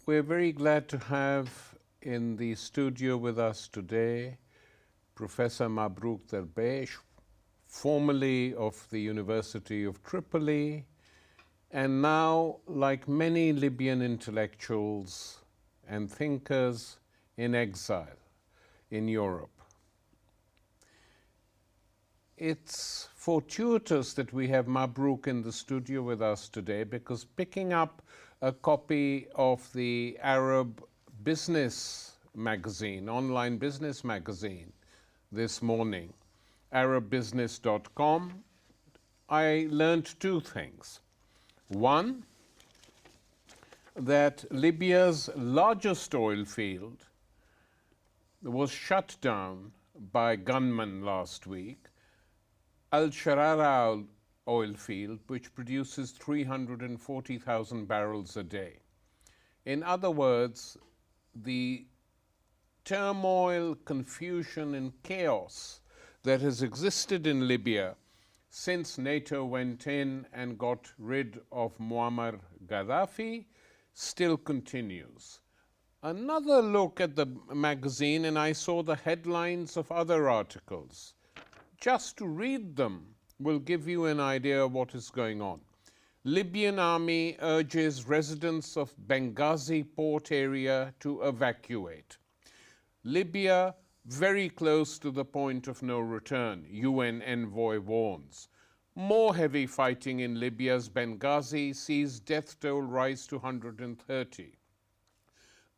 We're very glad to have in the studio with us today Professor Mabrouk Derbash, formerly of the University of Tripoli, and now, like many Libyan intellectuals and thinkers, in exile in Europe. It's fortuitous that we have Mabrouk in the studio with us today, because picking up a copy of the Arab business magazine, online business magazine, this morning, arabbusiness.com, I learned two things. One, that Libya's largest oil field was shut down by gunmen last week, Al-Sharara oil field, which produces 340,000 barrels a day. In other words, the turmoil, confusion, and chaos that has existed in Libya since NATO went in and got rid of Muammar Gadaffi still continues. Another look at the magazine, and I saw the headlines of other articles. Just to read them will give you an idea of what is going on. Libyan army urges residents of Benghazi port area to evacuate. Libya very close to the point of no return, UN envoy warns. More heavy fighting in Libya's Benghazi sees death toll rise to 130.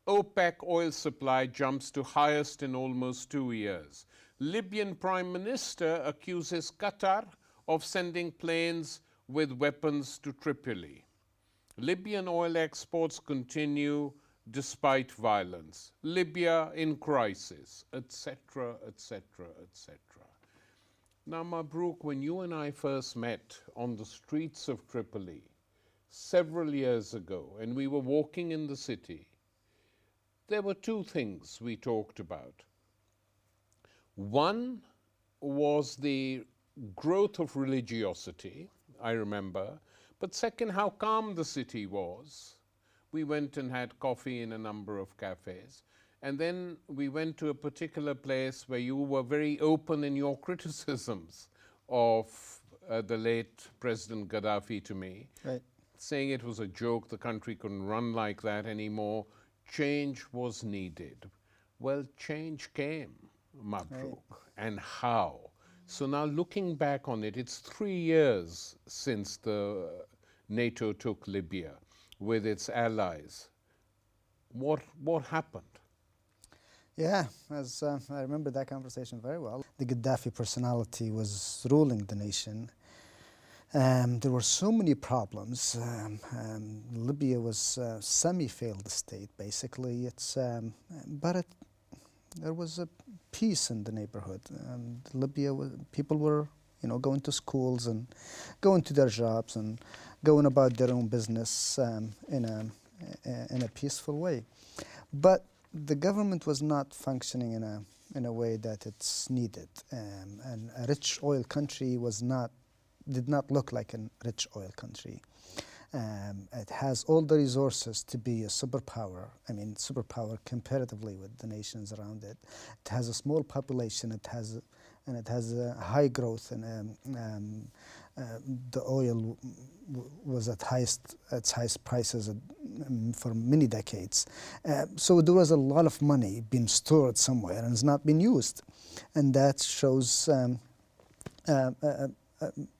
OPEC oil supply jumps to highest in almost 2 years. Libyan Prime Minister accuses Qatar of sending planes with weapons to Tripoli. Libyan oil exports continue despite violence. Libya in crisis, etc., etc., etc. Now, Mabrouk, when you and I first met on the streets of Tripoli several years ago, and we were walking in the city, there were two things we talked about. One was the growth of religiosity, I remember, but second, how calm the city was. We went and had coffee in a number of cafes, and then we went to a particular place where you were very open in your criticisms of the late President Gadaffi to me, right, saying it was a joke, the country couldn't run like that anymore, change was needed. Well, change came, Mabrouk, right, and how? So now looking back on it, it's 3 years since the NATO took Libya with its allies. What happened? Yeah, as I remember that conversation very well. The Gaddafi personality was ruling the nation. There were so many problems. Libya was a semi-failed state, basically. There was a peace in the neighborhood. Libya, people were, going to schools and going to their jobs and going about their own business in a peaceful way. But the government was not functioning in a way that it's needed. And a rich oil country did not look like a rich oil country. It has all the resources to be a superpower. I mean, superpower comparatively with the nations around it. It has a small population. It has a high growth, and the oil was at its highest prices for many decades. So there was a lot of money being stored somewhere and it's not being used, and that shows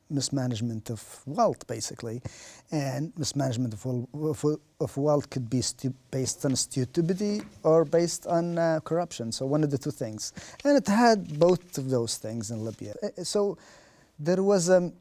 mismanagement of wealth, basically. And mismanagement of wealth could be based on stupidity or based on corruption. So one of the two things. And it had both of those things in Libya. So there was a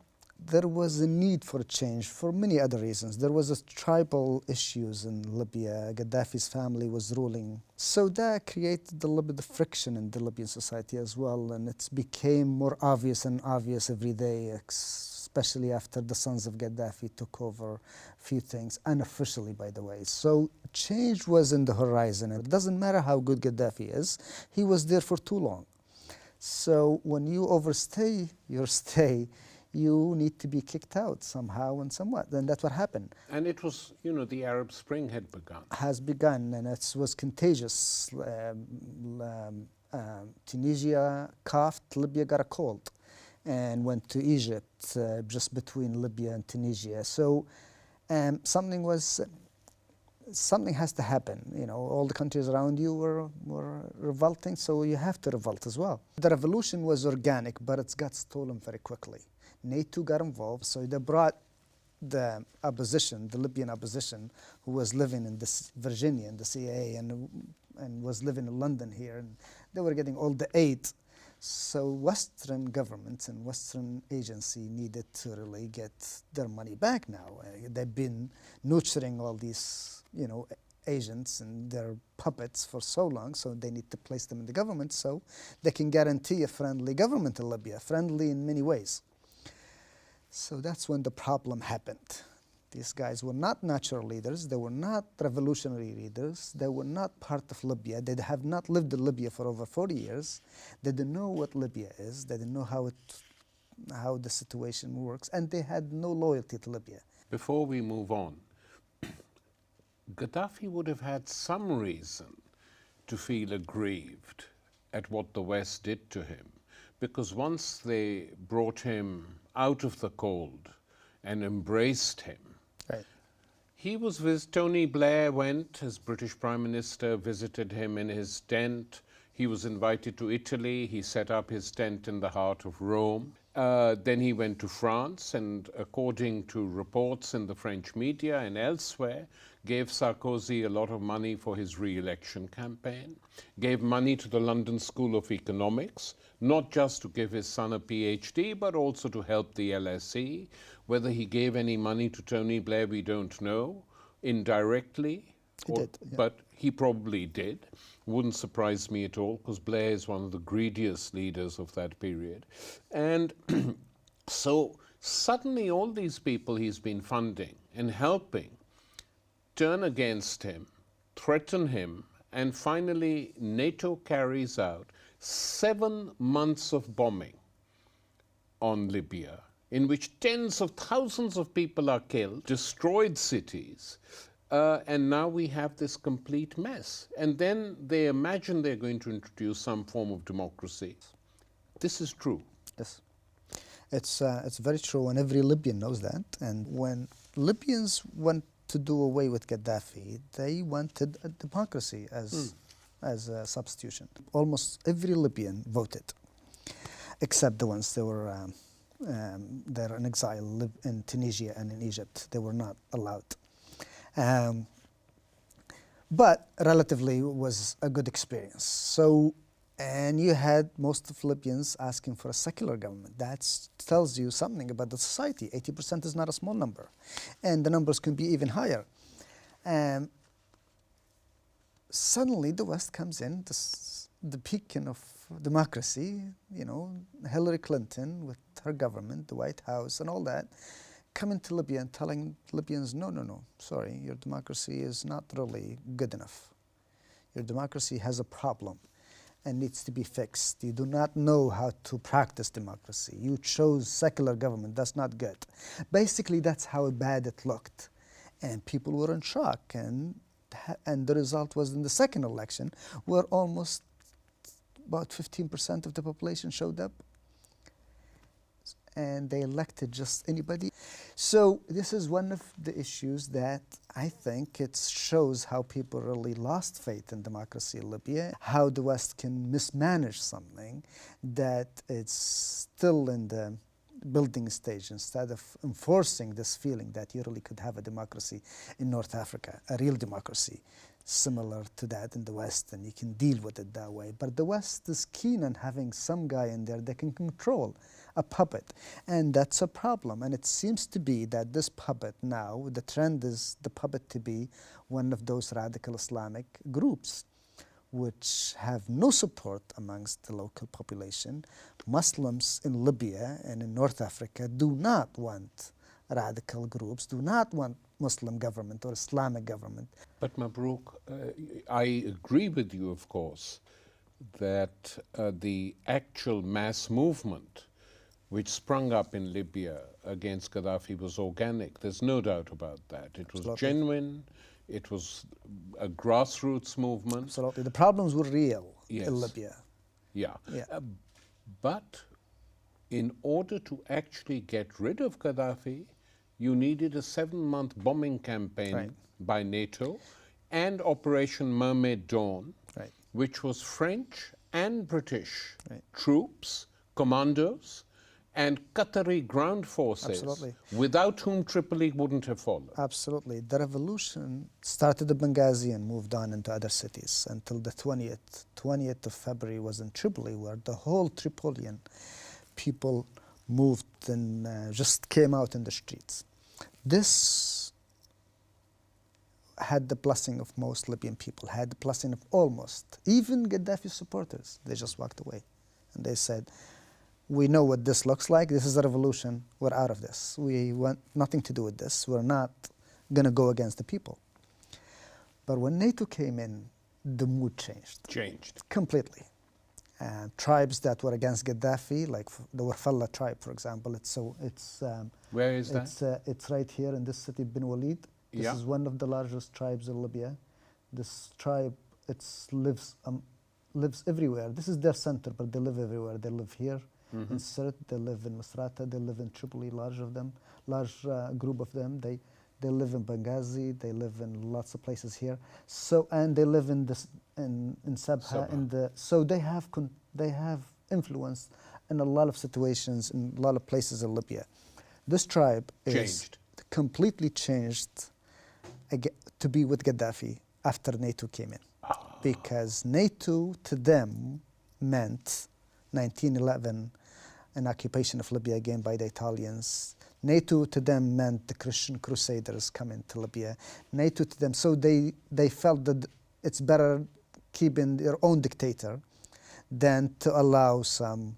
need for change for many other reasons. There was tribal issues in Libya. Gaddafi's family was ruling. So that created a little bit of friction in the Libyan society as well, and it became more obvious and obvious every day, especially after the sons of Gaddafi took over a few things, unofficially, by the way. So change was in the horizon. It doesn't matter how good Gaddafi is, he was there for too long. So when you overstay your stay, you need to be kicked out somehow and somewhat. And that's what happened. And it was, you know, the Arab Spring had begun. Has begun, and it was contagious. Tunisia coughed, Libya got a cold, and went to Egypt, just between Libya and Tunisia. So something has to happen. You know, all the countries around you were revolting, so you have to revolt as well. The revolution was organic, but it got stolen very quickly. NATO got involved, so they brought the opposition, the Libyan opposition, who was living in Virginia in the CIA and was living in London here, and they were getting all the aid. So Western governments and Western agency needed to really get their money back now. They've been nurturing all these, you know, agents and their puppets for so long, so they need to place them in the government so they can guarantee a friendly government in Libya, friendly in many ways. So that's when the problem happened. These guys were not natural leaders, they were not revolutionary leaders, they were not part of Libya, they have not lived in Libya for over 40 years, they didn't know what Libya is, they didn't know how the situation works, and they had no loyalty to Libya. Before we move on, Gaddafi would have had some reason to feel aggrieved at what the West did to him, because once they brought him out of the cold and embraced him, Right. he was with Tony Blair, went as British Prime Minister, visited him in his tent. He was invited to Italy. He set up his tent in the heart of Rome. Then he went to France and, according to reports in the French media and elsewhere, gave Sarkozy a lot of money for his re-election campaign, gave money to the London School of Economics, not just to give his son a PhD, but also to help the LSE. Whether he gave any money to Tony Blair, we don't know, indirectly. He did, yeah. But he probably did. Wouldn't surprise me at all, because Blair is one of the greediest leaders of that period. And so suddenly all these people he's been funding and helping turn against him, threaten him, and finally NATO carries out 7 months of bombing on Libya, in which tens of thousands of people are killed, destroyed cities, and now we have this complete mess. And then they imagine they're going to introduce some form of democracy. This is true. Yes. It's very true, and every Libyan knows that. And when Libyans want to do away with Gaddafi, they wanted a democracy as a substitution. Almost every Libyan voted, except the ones that were they're in exile in Tunisia and in Egypt. They were not allowed. But relatively it was a good experience. So, and you had most of Libyans asking for a secular government. That tells you something about the society. 80% is not a small number, and the numbers can be even higher. Suddenly the West comes in, the beacon of democracy, you know, Hillary Clinton with her government, the White House and all that, coming to Libya and telling Libyans, no, sorry, your democracy is not really good enough. Your democracy has a problem and needs to be fixed. You do not know how to practice democracy. You chose secular government, that's not good. Basically, that's how bad it looked. And people were in shock. And the result was in the second election, where almost about 15% of the population showed up, and they elected just anybody. So this is one of the issues that I think it shows how people really lost faith in democracy in Libya, how the West can mismanage something that it's still in the building stage, instead of enforcing this feeling that you really could have a democracy in North Africa, a real democracy, similar to that in the West, and you can deal with it that way. But the West is keen on having some guy in there that can control a puppet, and that's a problem. And it seems to be that this puppet now, the trend is the puppet to be one of those radical Islamic groups which have no support amongst the local population. Muslims in Libya and in North Africa do not want radical groups, do not want Muslim government or Islamic government. But Mabrouk, I agree with you, of course, that the actual mass movement which sprung up in Libya against Gaddafi was organic. There's no doubt about that. It was Absolutely. genuine. It was a grassroots movement. Absolutely. The problems were real Yes. in Libya. Yeah. Yeah. But in order to actually get rid of Gaddafi, you needed a 7-month bombing campaign Right. by NATO and Operation Mermaid Dawn, Right. which was French and British Right. troops, commandos, and Qatari ground forces, Absolutely. without whom Tripoli wouldn't have fallen. Absolutely. The revolution started in Benghazi and moved on into other cities until the 20th of February was in Tripoli, where the whole Tripolian people moved and just came out in the streets. This had the blessing of most Libyan people, had the blessing of almost, even Gaddafi supporters. They just walked away and they said, we know what this looks like. This is a revolution. We're out of this. We want nothing to do with this. We're not going to go against the people. But when NATO came in, the mood changed. Completely. Tribes that were against Gaddafi, like the Warfalla tribe, for example. Where is that? It's right here in this city, Bin Walid. This is one of the largest tribes in Libya. This tribe, lives everywhere. This is their center, but they live everywhere. They live here in Sirte, they live in Misrata, they live in Tripoli, large group of them. They live in Benghazi, they live in lots of places here. So, and they live in Sabha. So they have influence in a lot of situations, in a lot of places in Libya. This tribe is completely changed to be with Gaddafi after NATO came in. Because NATO to them meant 1911, an occupation of Libya again by the Italians. NATO to them meant the Christian Crusaders coming to Libya. NATO to them, so they felt that it's better keeping their own dictator than to allow some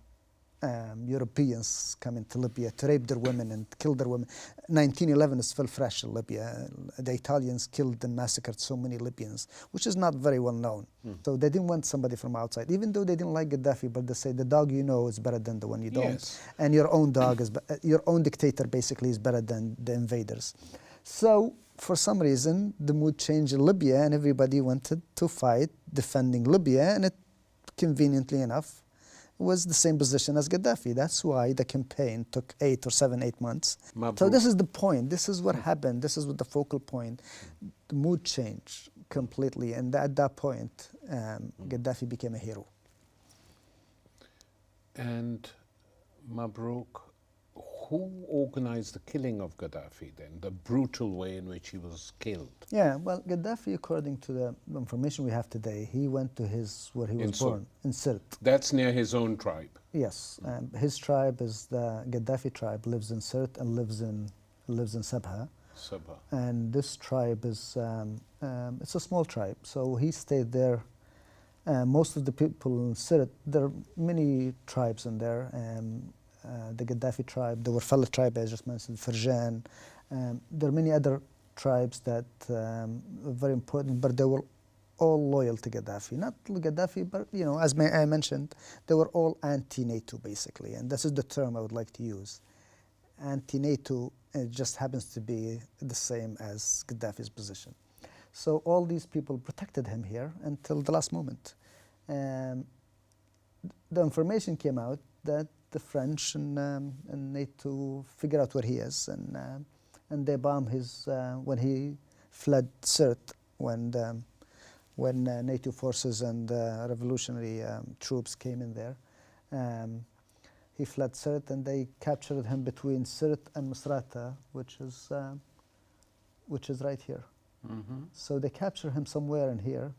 Europeans coming to Libya to rape their women and kill their women. 1911 is still fresh in Libya. The Italians killed and massacred so many Libyans, which is not very well known. So they didn't want somebody from outside, even though they didn't like Gaddafi, but they say the dog you know is better than the one you don't. Yes. And your own dog is, your own dictator basically is better than the invaders. So for some reason, the mood changed in Libya and everybody wanted to fight defending Libya, and it, conveniently enough, was the same position as Gaddafi. That's why the campaign took 8 months. So this is the point. This is what happened. This is what the focal point. The mood changed completely, and at that point, Gaddafi became a hero. And Mabruk, who organized the killing of Gaddafi then, the brutal way in which he was killed? Yeah, well, Gaddafi, according to the information we have today, he went to where he was born, in Sirte. That's near his own tribe? Yes. His tribe is the Gaddafi tribe, lives in Sirte and lives in Sabha. And this tribe is, it's a small tribe, so he stayed there. Most of the people in Sirte, there are many tribes in there. The Gaddafi tribe, the Warfalla tribe, I just mentioned, Farjan. There are many other tribes that are very important, but they were all loyal to Gaddafi. Not Gaddafi, but as I mentioned, they were all anti-NATO basically, and this is the term I would like to use. Anti-NATO, it just happens to be the same as Gaddafi's position. So all these people protected him here until the last moment. The information came out that the French and NATO figure out where he is, and they bomb his when he fled Sirte, when NATO forces and revolutionary troops came in there. He fled Sirte, and they captured him between Sirte and Misrata, which is right here. So they capture him somewhere in here,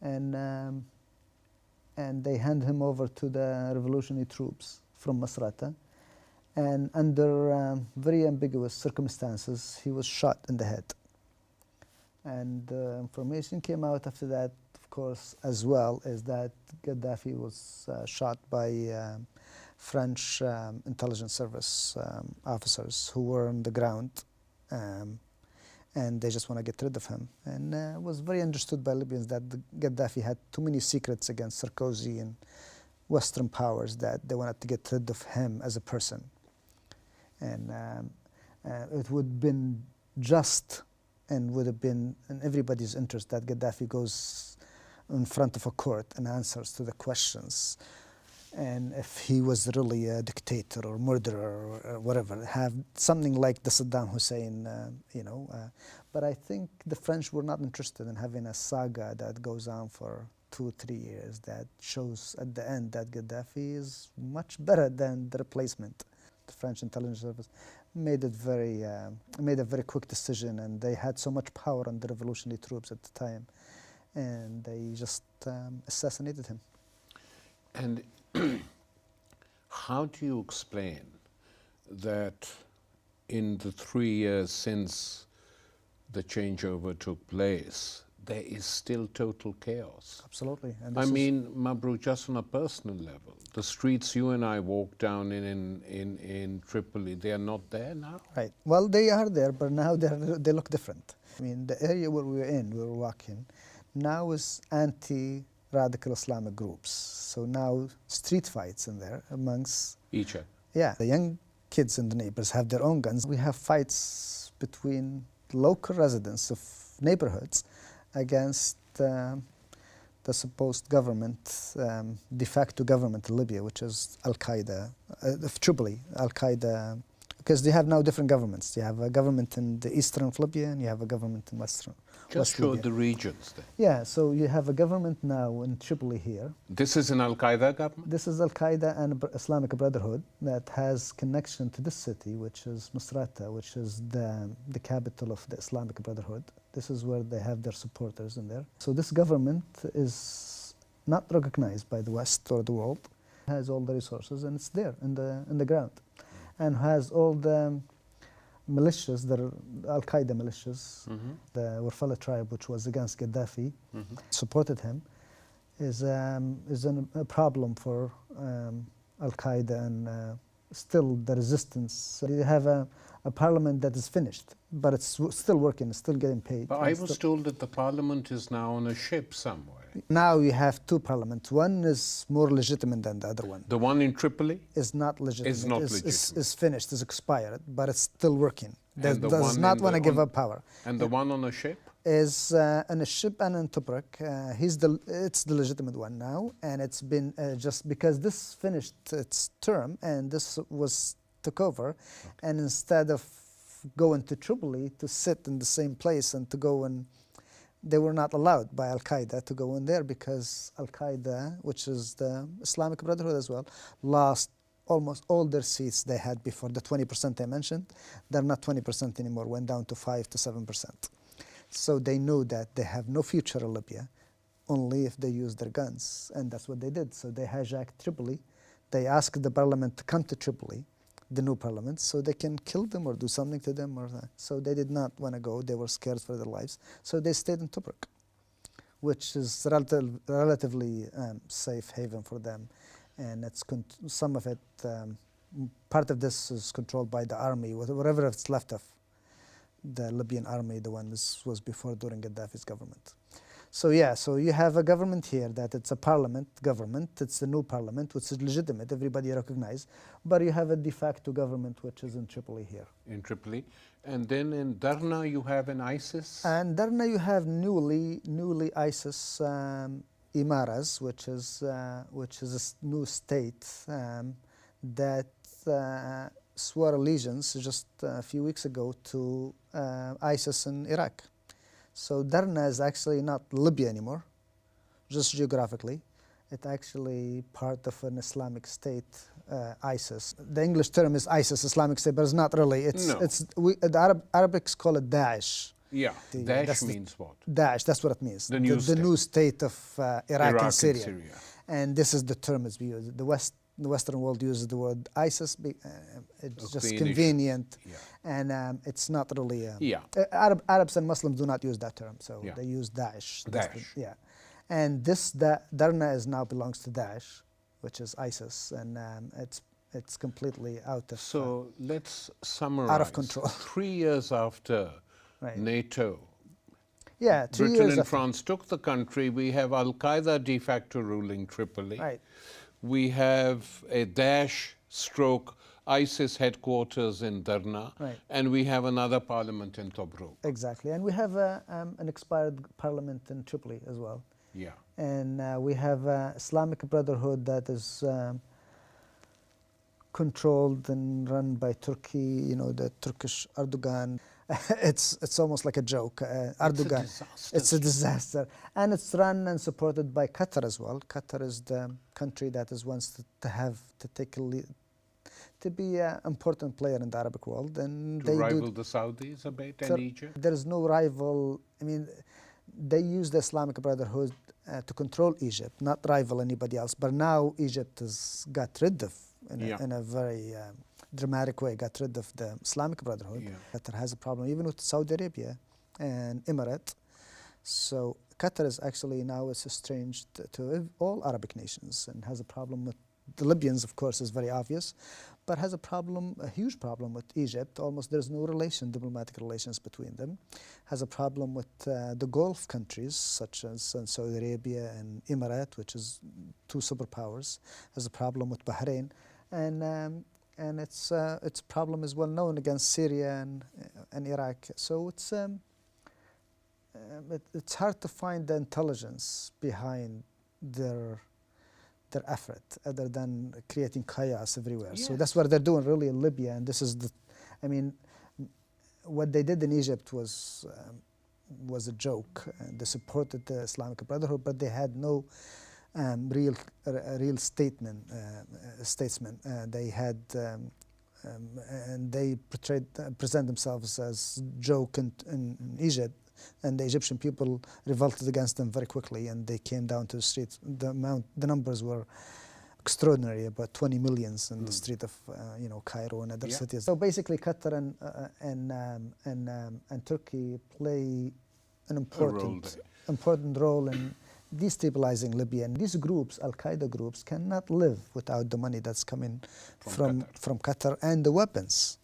and they hand him over to the revolutionary troops from Misrata, and under very ambiguous circumstances, he was shot in the head. And information came out after that, of course, as well, is that Gaddafi was shot by French intelligence service officers who were on the ground, and they just want to get rid of him. And it was very understood by Libyans that Gaddafi had too many secrets against Sarkozy and Western powers that they wanted to get rid of him as a person. And it would have been just and would have been in everybody's interest that Gaddafi goes in front of a court and answers to the questions. And if he was really a dictator or murderer or whatever, have something like the Saddam Hussein, But I think the French were not interested in having a saga that goes on for 2-3 years that shows at the end that Gaddafi is much better than the replacement. The French intelligence service made a very quick decision, and they had so much power on the revolutionary troops at the time, and they just assassinated him. And how do you explain that in the 3 years since the changeover took place, there is still total chaos? Absolutely. And I mean, Mabrouk, just on a personal level, the streets you and I walk down in Tripoli, they are not there now? Right. Well, they are there, but now they look different. I mean, the area where we were walking, now is anti-radical Islamic groups. So now street fights in there amongst Each other? Yeah, the young kids and the neighbors have their own guns. We have fights between local residents of neighborhoods against the supposed government, de facto government in Libya, which is Al-Qaeda, of Tripoli, Al-Qaeda, because they have now different governments. You have a government in the eastern of Libya and you have a government in western. Just show the regions then. Yeah, so you have a government now in Tripoli here. This is an Al-Qaeda government? This is Al-Qaeda and Islamic Brotherhood that has connection to this city, which is Misrata, which is the capital of the Islamic Brotherhood. This is where they have their supporters in there. So this government is not recognized by the West or the world. It has all the resources and it's there in the ground, and has all the militias, the Al-Qaeda militias, the Warfala tribe, which was against Gaddafi, supported him, is a problem for Al-Qaeda and still the resistance. So you have a parliament that is finished, but it's still working, it's still getting paid. But I was told that the parliament is now on a ship somewhere. Now you have two parliaments. One is more legitimate than the other one. The one in Tripoli? Is not legitimate. Is not legitimate. Is finished, is expired, but it's still working. Does not want to give up power. And the one on a ship? Is on a ship and in Tobruk. It's the legitimate one now, and it's been just because this finished its term and this took over, and instead of going to Tripoli to sit in the same place and to go and they were not allowed by Al-Qaeda to go in there because Al-Qaeda, which is the Islamic Brotherhood as well, lost almost all their seats they had before. The 20% I mentioned, they're not 20% anymore, went down to 5 to 7%. So they knew that they have no future in Libya, only if they use their guns, and that's what they did. So they hijacked Tripoli. They asked the parliament to come to Tripoli, the new parliament, so they can kill them or do something to them. So they did not want to go. They were scared for their lives. So they stayed in Tobruk, which is relatively safe haven for them. And it's some of it, part of this is controlled by the army, whatever it's left of the Libyan army, the one was before during Gaddafi's government. So yeah, so you have a government here that it's a parliament government, it's a new parliament, which is legitimate, everybody recognized, but you have a de facto government which is in Tripoli here. In Tripoli. And then in Darna you have an ISIS? And Darna you have newly ISIS Imaras, which is a new state that swore allegiance just a few weeks ago to ISIS in Iraq. So Darna is actually not Libya anymore, just geographically. It's actually part of an Islamic state, ISIS. The English term is ISIS, Islamic State, but it's not really. The Arabics call it Daesh. Yeah, Daesh means what? Daesh, that's what it means. The new state of Iraq and Syria. And Syria. And this is the term it's used. The Western world uses the word ISIS. It's just convenient, and it's not really. Arabs and Muslims do not use that term, so they use Daesh. Daesh. And this Darna now belongs to Daesh, which is ISIS, and it's completely out of. So let's summarize. Out of control. 3 years after NATO. Yeah, 3 years Britain and France took the country. We have Al-Qaeda de facto ruling Tripoli. Right. We have a Daesh stroke ISIS headquarters in Darna, Right. and we have another parliament in Tobruk. Exactly. And we have an expired parliament in Tripoli as well. Yeah. And we have Islamic Brotherhood that is controlled and run by Turkey, you know, the Turkish Erdogan. It's almost like a joke. Erdogan. It's a disaster. And it's run and supported by Qatar as well. Qatar is the country that wants to take a lead, to be an important player in the Arabic world. And To they rival the Saudis a bit and Egypt? There is no rival. I mean, they use the Islamic Brotherhood to control Egypt, not rival anybody else. But now Egypt has got rid of, in a very dramatic way, got rid of the Islamic Brotherhood. Qatar has a problem even with Saudi Arabia and Emirate. So Qatar is actually now estranged to all Arabic nations and has a problem with the Libyans, of course, is very obvious, but has a huge problem with Egypt. Almost there's no diplomatic relations between them. Has a problem with the Gulf countries, such as Saudi Arabia and Emirate, which is two superpowers. Has a problem with Bahrain, and its problem is well known against Syria and Iraq. So it's hard to find the intelligence behind their effort, other than creating chaos everywhere. Yes. So that's what they're doing really in Libya, and this is what they did in Egypt was a joke. They supported the Islamic Brotherhood, but they had no real statesman. They had and they present themselves as joke in Egypt. And the Egyptian people revolted against them very quickly, and they came down to the streets. The numbers were extraordinary, about 20 million in the street of Cairo and other cities. So basically, Qatar and Turkey play an important role in destabilizing Libya. And these groups, Al-Qaeda groups, cannot live without the money that's coming from Qatar and the weapons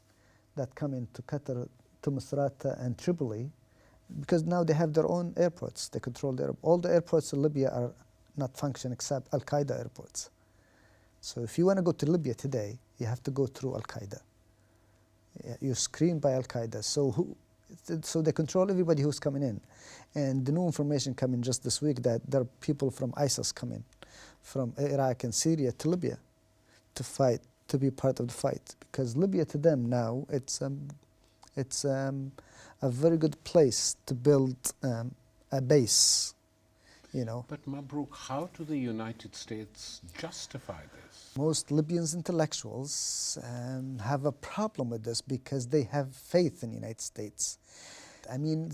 that come into Qatar to Misrata and Tripoli. Because now they have their own airports. They control all the airports in Libya are not functioning except Al-Qaeda airports. So if you want to go to Libya today, you have to go through Al-Qaeda. You're screened by Al-Qaeda. So they control everybody who's coming in. And the new information coming just this week that there are people from ISIS coming from Iraq and Syria to Libya to fight, to be part of the fight. Because Libya to them now, it's a very good place to build a base, you know. But Mabruk, how do the United States justify this? Most Libyans intellectuals have a problem with this because they have faith in the United States. I mean,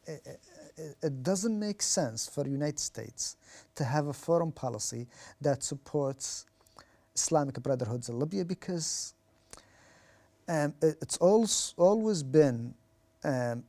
it doesn't make sense for the United States to have a foreign policy that supports Islamic Brotherhoods in Libya, because it's always been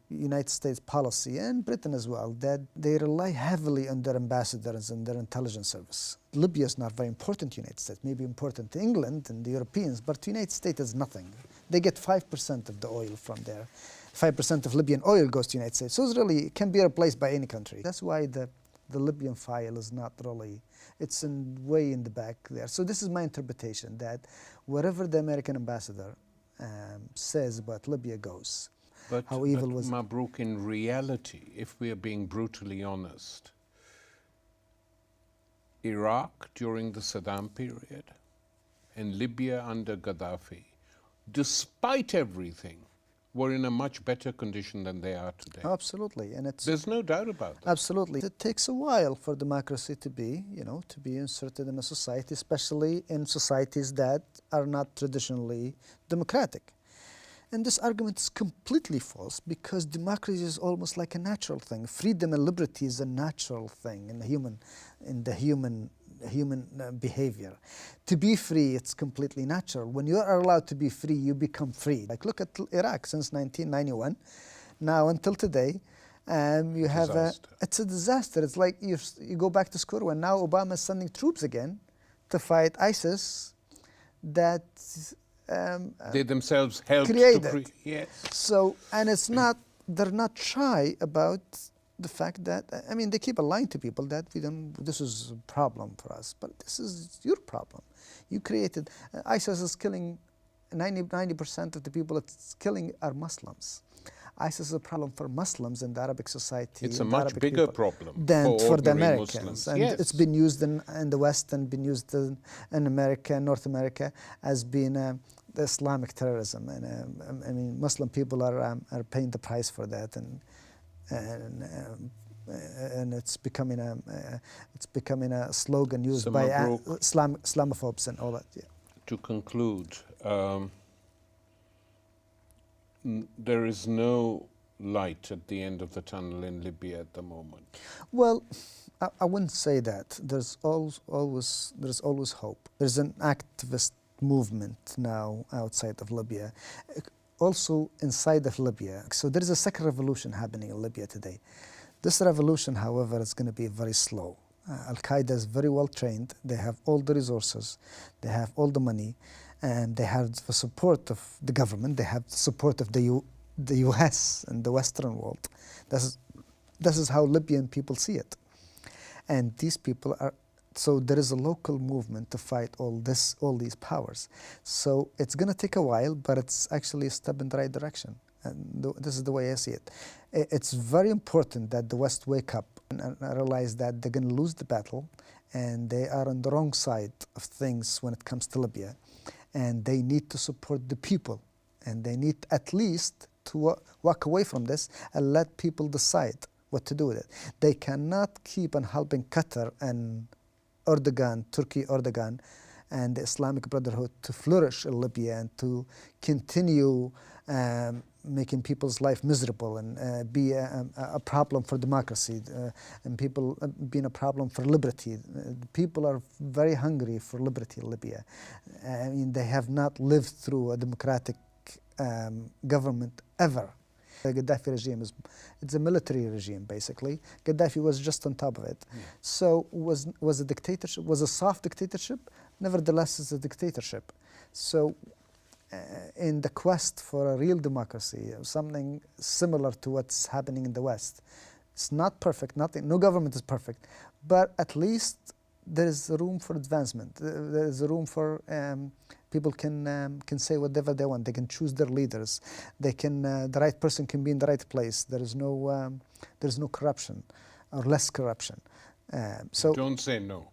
United States policy, and Britain as well, that they rely heavily on their ambassadors and their intelligence service. Libya is not very important to the United States, maybe important to England and the Europeans, but the United States is nothing. They get 5% of the oil from there. 5% of Libyan oil goes to the United States. So it can be replaced by any country. That's why the Libyan file is not really, it's way in the back there. So this is my interpretation, that whatever the American ambassador says about Libya goes. But Mabruk, in reality, if we are being brutally honest, Iraq during the Saddam period and Libya under Gadaffi, despite everything, were in a much better condition than they are today. Absolutely, and there's no doubt about that. Absolutely, it takes a while for democracy to be inserted in a society, especially in societies that are not traditionally democratic. And this argument is completely false, because democracy is almost like a natural thing. Freedom and liberty is a natural thing in the human behavior. To be free, it's completely natural. When you are allowed to be free, you become free. Like, look at Iraq since 1991, now until today, you have it's a disaster. It's like you go back to square one. Now Obama is sending troops again to fight ISIS that they themselves helped created. to create. Yes. So, and they're not shy about the fact that, I mean, they keep lying to people that this is a problem for us, but this is your problem. You created, ISIS is killing 90% of the people it's killing are Muslims. ISIS is a problem for Muslims in the Arabic society. It's a much bigger problem than for the Americans. Muslims. And yes. It's been used in the West and been used in America, North America, as being the Islamic terrorism. And I mean, Muslim people are paying the price for that, and it's becoming a slogan used by Islamophobes and all that. Yeah. To conclude, there is no light at the end of the tunnel in Libya at the moment. Well, I wouldn't say that. There's always hope. There's an activist movement now outside of Libya, also inside of Libya. So there is a second revolution happening in Libya today. This revolution, however, is going to be very slow. Al-Qaeda is very well trained. They have all the resources. They have all the money. And they have the support of the government. They have the support of the US and the Western world. This is how Libyan people see it. And these people are, so there is a local movement to fight all these powers. So it's going to take a while, but it's actually a step in the right direction. And this is the way I see it. It's very important that the West wake up and realize that they're going to lose the battle and they are on the wrong side of things when it comes to Libya. And they need to support the people. And they need at least to walk away from this and let people decide what to do with it. They cannot keep on helping Qatar and Erdogan, Turkey Erdogan, and the Islamic Brotherhood to flourish in Libya and to continue making people's life miserable and be a problem for democracy and people being a problem for liberty. People are very hungry for liberty in Libya. I mean, they have not lived through a democratic government ever. The Gadaffi regime it's a military regime, basically. Gadaffi was just on top of it. Yeah. So was a dictatorship, was a soft dictatorship. Nevertheless, it's a dictatorship. So in the quest for a real democracy, something similar to what's happening in the West, it's not perfect. No government is perfect, but at least there is room for advancement. There is room for people can say whatever they want. They can choose their leaders. They can the right person can be in the right place. There is no corruption, or less corruption. So don't say no,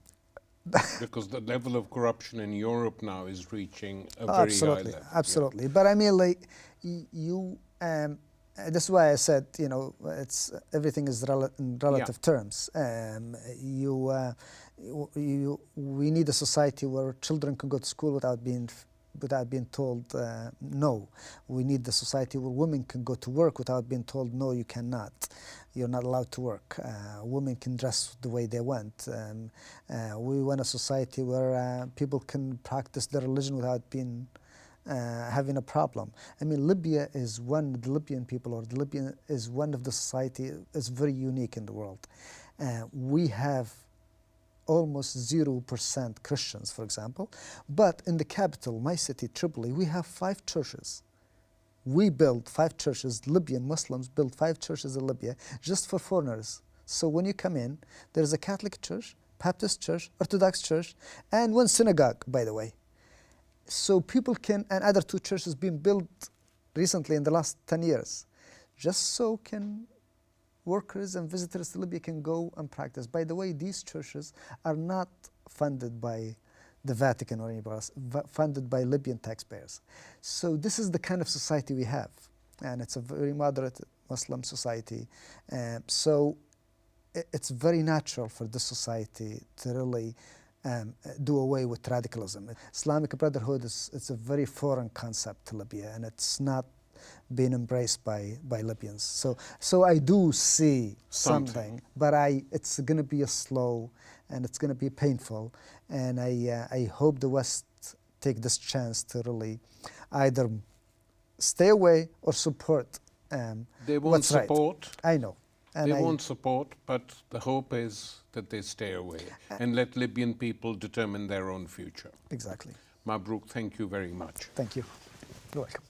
because the level of corruption in Europe now is reaching a very high level. Absolutely. Yeah. But I mean, like you. That's why I said, you know, it's everything is in relative terms. We need a society where children can go to school without being told no. We need the society where women can go to work without being told no, you cannot. You're not allowed to work. Women can dress the way they want. We want a society where people can practice their religion without being having a problem. I mean, Libya is the Libyan people, or the Libyan is one of the society is very unique in the world. We have almost 0% Christians, for example, but in the capital, my city, Tripoli, we have 5 churches. We built 5 churches. Libyan Muslims built 5 churches in Libya just for foreigners. So when you come in, there's a Catholic church, Baptist church, Orthodox church, and 1 synagogue, by the way. So people can, and other 2 churches being built recently in the last 10 years, just so can workers and visitors to Libya can go and practice. By the way, these churches are not funded by the Vatican or anybody else, funded by Libyan taxpayers. So this is the kind of society we have, and it's a very moderate Muslim society. So it's very natural for this society to really do away with radicalism. Islamic Brotherhood it's a very foreign concept to Libya, and it's not being embraced by Libyans. So I do see something, but it's going to be a slow, and it's going to be painful, and I hope the West take this chance to really either stay away or support. They won't support. Right. I know. And they won't support, but the hope is that they stay away and let Libyan people determine their own future. Exactly. Mabruk, thank you very much. Thank you. You're welcome.